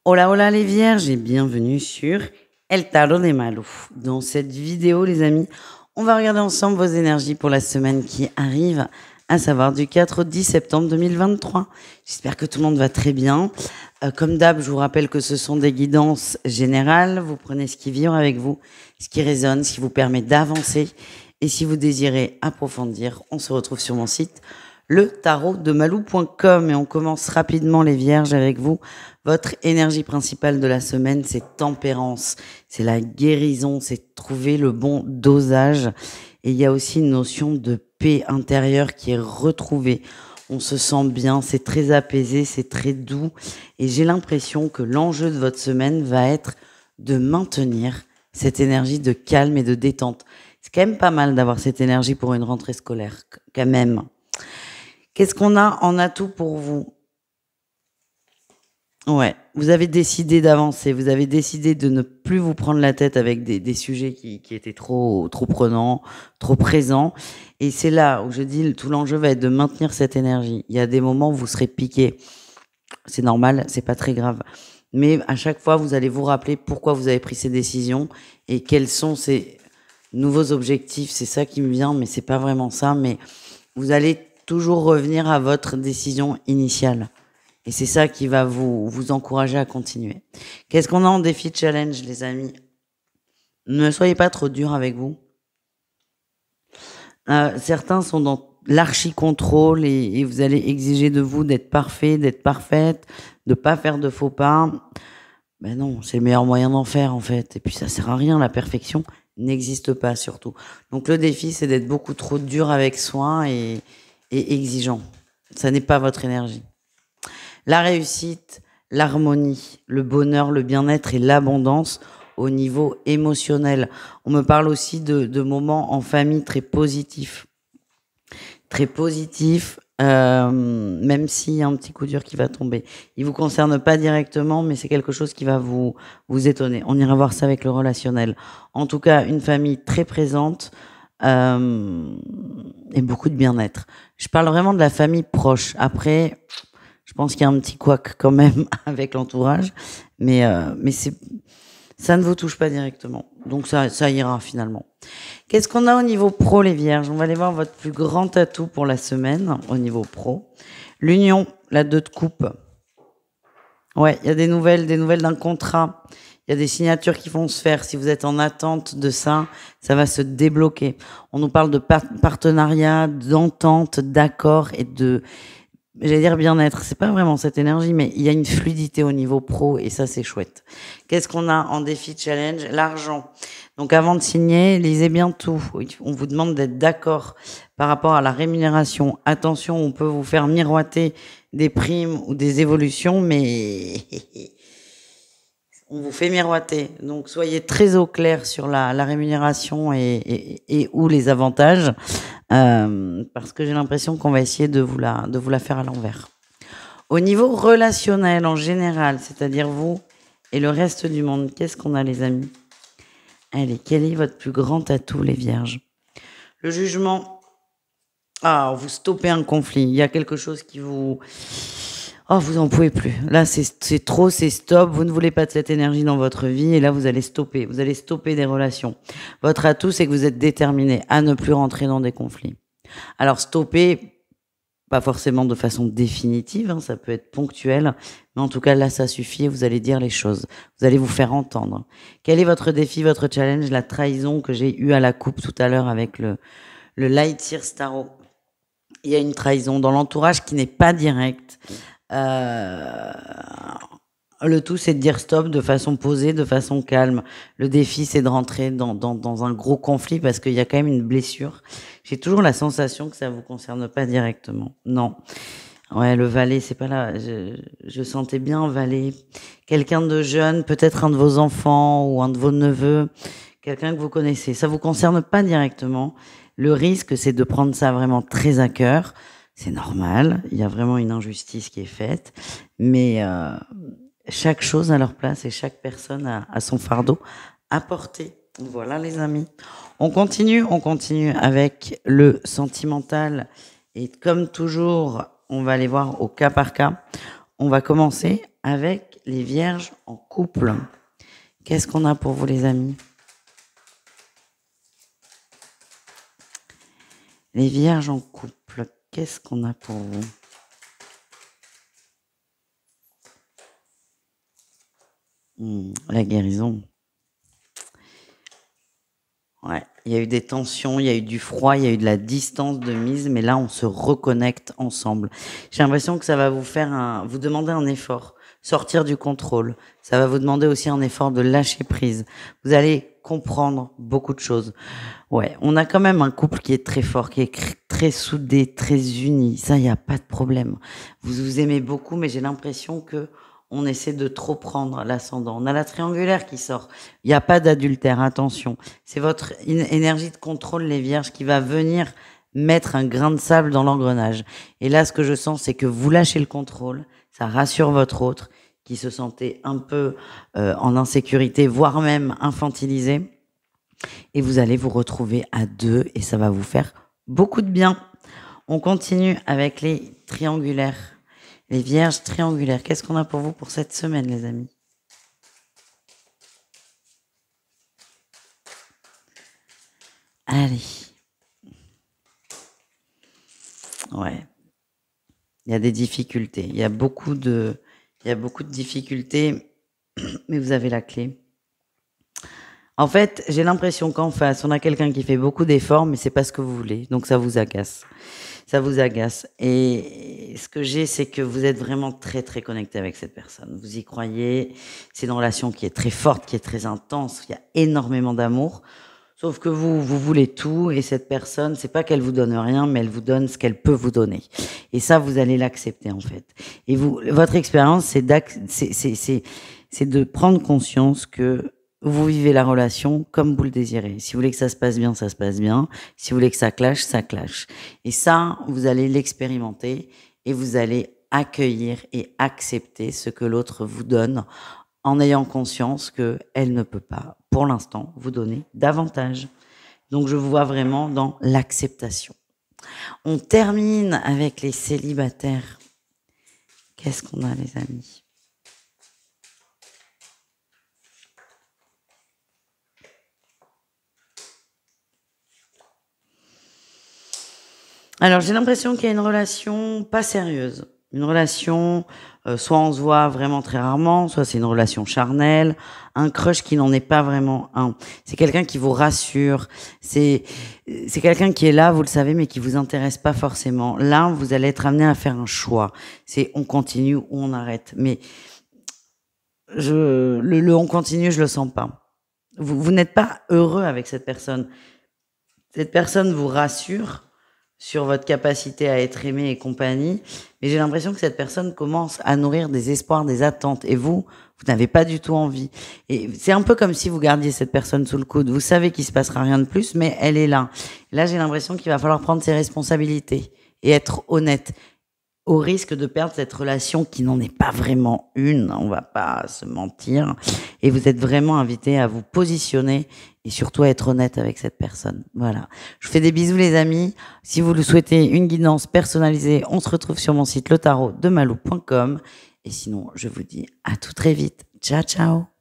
Hola, hola les vierges et bienvenue sur El Tarot de Malou. Dans cette vidéo, les amis, on va regarder ensemble vos énergies pour la semaine qui arrive, à savoir du 4 au 10 septembre 2023. J'espère que tout le monde va très bien. Comme d'hab, je vous rappelle que ce sont des guidances générales. Vous prenez ce qui vibre avec vous, ce qui résonne, ce qui vous permet d'avancer. Et si vous désirez approfondir, on se retrouve sur mon site letarotdemalou.com et on commence rapidement les vierges avec vous. Votre énergie principale de la semaine, c'est tempérance, c'est la guérison, c'est trouver le bon dosage. Et il y a aussi une notion de paix intérieure qui est retrouvée. On se sent bien, c'est très apaisé, c'est très doux. Et j'ai l'impression que l'enjeu de votre semaine va être de maintenir cette énergie de calme et de détente. C'est quand même pas mal d'avoir cette énergie pour une rentrée scolaire, quand même. Qu'est-ce qu'on a en atout pour vous? Ouais, vous avez décidé d'avancer, vous avez décidé de ne plus vous prendre la tête avec des sujets qui étaient trop prenants, trop présents. Et c'est là où je dis, tout l'enjeu va être de maintenir cette énergie. Il y a des moments où vous serez piqué. C'est normal, c'est pas très grave. Mais à chaque fois, vous allez vous rappeler pourquoi vous avez pris ces décisions et quels sont ces nouveaux objectifs. C'est ça qui me vient, mais c'est pas vraiment ça. Mais vous allez toujours revenir à votre décision initiale. Et c'est ça qui va vous encourager à continuer. Qu'est-ce qu'on a en défi challenge, les amis? Ne soyez pas trop durs avec vous. Certains sont dans l'archi-contrôle et vous allez exiger de vous d'être parfait, d'être parfaite, de pas faire de faux pas. Ben non, c'est le meilleur moyen d'en faire, en fait. Et puis ça sert à rien, la perfection n'existe pas, surtout. Donc le défi, c'est d'être beaucoup trop dur avec soi et exigeant. Ça n'est pas votre énergie. La réussite, l'harmonie, le bonheur, le bien-être et l'abondance au niveau émotionnel. On me parle aussi de moments en famille très positifs. Très positifs, même s'il y a un petit coup dur qui va tomber. Il vous concerne pas directement, mais c'est quelque chose qui va vous étonner. On ira voir ça avec le relationnel. En tout cas, une famille très présente et beaucoup de bien-être. Je parle vraiment de la famille proche. Après, je pense qu'il y a un petit couac quand même avec l'entourage, mais ça ne vous touche pas directement. Donc ça ira finalement. Qu'est-ce qu'on a au niveau pro, les vierges? On va aller voir votre plus grand atout pour la semaine au niveau pro. L'union, la 2 de coupe. Ouais, il y a des nouvelles d'un contrat. Il y a des signatures qui vont se faire. Si vous êtes en attente de ça, ça va se débloquer. On nous parle de partenariat, d'entente, d'accord et de, j'allais dire bien-être. C'est pas vraiment cette énergie, mais il y a une fluidité au niveau pro et ça, c'est chouette. Qu'est-ce qu'on a en défi challenge? L'argent. Donc, avant de signer, lisez bien tout. On vous demande d'être d'accord par rapport à la rémunération. Attention, on peut vous faire miroiter des primes ou des évolutions, mais on vous fait miroiter. Donc, soyez très au clair sur la rémunération et où les avantages, parce que j'ai l'impression qu'on va essayer de vous la faire à l'envers. Au niveau relationnel en général, c'est-à-dire vous et le reste du monde, qu'est-ce qu'on a, les amis? Allez, quel est votre plus grand atout, les vierges? Le jugement. Ah, vous stoppez un conflit. Il y a quelque chose qui vous... Oh, vous en pouvez plus. Là, c'est trop, c'est stop. Vous ne voulez pas de cette énergie dans votre vie et là, vous allez stopper. Vous allez stopper des relations. Votre atout, c'est que vous êtes déterminé à ne plus rentrer dans des conflits. Alors, stopper, pas forcément de façon définitive, hein, ça peut être ponctuel, mais en tout cas, là, ça suffit et vous allez dire les choses. Vous allez vous faire entendre. Quel est votre défi, votre challenge? La trahison que j'ai eue à la coupe tout à l'heure avec le Light Year Starro. Il y a une trahison dans l'entourage qui n'est pas directe. Le tout, c'est de dire stop de façon posée, de façon calme. Le défi, c'est de rentrer dans un gros conflit parce qu'il y a quand même une blessure. J'ai toujours la sensation que ça vous concerne pas directement. Non. Ouais, le valet, c'est pas là. Je sentais bien valet. Quelqu'un de jeune, peut-être un de vos enfants ou un de vos neveux, quelqu'un que vous connaissez. Ça vous concerne pas directement. Le risque, c'est de prendre ça vraiment très à cœur. C'est normal. Il y a vraiment une injustice qui est faite. Mais chaque chose a leur place et chaque personne a son fardeau à porter. Voilà, les amis. On continue avec le sentimental. Et comme toujours, on va aller voir au cas par cas. On va commencer avec les vierges en couple. Qu'est-ce qu'on a pour vous, les amis? Les vierges en couple, qu'est-ce qu'on a pour vous? La guérison. Ouais, il y a eu des tensions, il y a eu du froid, il y a eu de la distance de mise, mais là, on se reconnecte ensemble. J'ai l'impression que ça va vous demander un effort, sortir du contrôle. Ça va vous demander aussi un effort de lâcher prise. Vous allez comprendre beaucoup de choses. Ouais, on a quand même un couple qui est très fort, qui est très soudé, très uni. Ça, il n'y a pas de problème. Vous vous aimez beaucoup, mais j'ai l'impression que on essaie de trop prendre l'ascendant. On a la triangulaire qui sort. Il n'y a pas d'adultère, attention. C'est votre énergie de contrôle, les vierges, qui va venir mettre un grain de sable dans l'engrenage. Et là, ce que je sens, c'est que vous lâchez le contrôle. Ça rassure votre autre, qui se sentait un peu en insécurité, voire même infantilisé. Et vous allez vous retrouver à deux et ça va vous faire beaucoup de bien. On continue avec les triangulaires. Les vierges triangulaires, qu'est-ce qu'on a pour vous pour cette semaine, les amis? Allez. Ouais. Il y a des difficultés. Il y a beaucoup de difficultés, mais vous avez la clé. En fait, j'ai l'impression qu'en face, on a quelqu'un qui fait beaucoup d'efforts, mais c'est pas ce que vous voulez. Donc ça vous agace. Ça vous agace. Et ce que j'ai, c'est que vous êtes vraiment très, très connecté avec cette personne. Vous y croyez. C'est une relation qui est très forte, qui est très intense. Il y a énormément d'amour. Sauf que vous voulez tout. Et cette personne, c'est pas qu'elle vous donne rien, mais elle vous donne ce qu'elle peut vous donner. Et ça, vous allez l'accepter, en fait. Et votre expérience, c'est de prendre conscience que vous vivez la relation comme vous le désirez. Si vous voulez que ça se passe bien, ça se passe bien. Si vous voulez que ça clash, ça clash. Et ça, vous allez l'expérimenter et vous allez accueillir et accepter ce que l'autre vous donne en ayant conscience qu'elle ne peut pas, pour l'instant, vous donner davantage. Donc, je vous vois vraiment dans l'acceptation. On termine avec les célibataires. Qu'est-ce qu'on a, les amis ? Alors, j'ai l'impression qu'il y a une relation pas sérieuse. Une relation, soit on se voit vraiment très rarement, soit c'est une relation charnelle, un crush qui n'en est pas vraiment un. C'est quelqu'un qui vous rassure, c'est quelqu'un qui est là, vous le savez, mais qui vous intéresse pas forcément. Là, vous allez être amené à faire un choix. C'est on continue ou on arrête. Mais on continue, je le sens pas. Vous n'êtes pas heureux avec cette personne. Cette personne vous rassure sur votre capacité à être aimé et compagnie, mais j'ai l'impression que cette personne commence à nourrir des espoirs, des attentes, et vous n'avez pas du tout envie. Et c'est un peu comme si vous gardiez cette personne sous le coude. Vous savez qu'il se passera rien de plus, mais elle est là. Là, j'ai l'impression qu'il va falloir prendre ses responsabilités et être honnête, au risque de perdre cette relation qui n'en est pas vraiment une, on va pas se mentir, et vous êtes vraiment invité à vous positionner et surtout à être honnête avec cette personne. Voilà. Je vous fais des bisous, les amis. Si vous le souhaitez, une guidance personnalisée, on se retrouve sur mon site letarotdemalou.com. Et sinon, je vous dis à tout très vite. Ciao, ciao.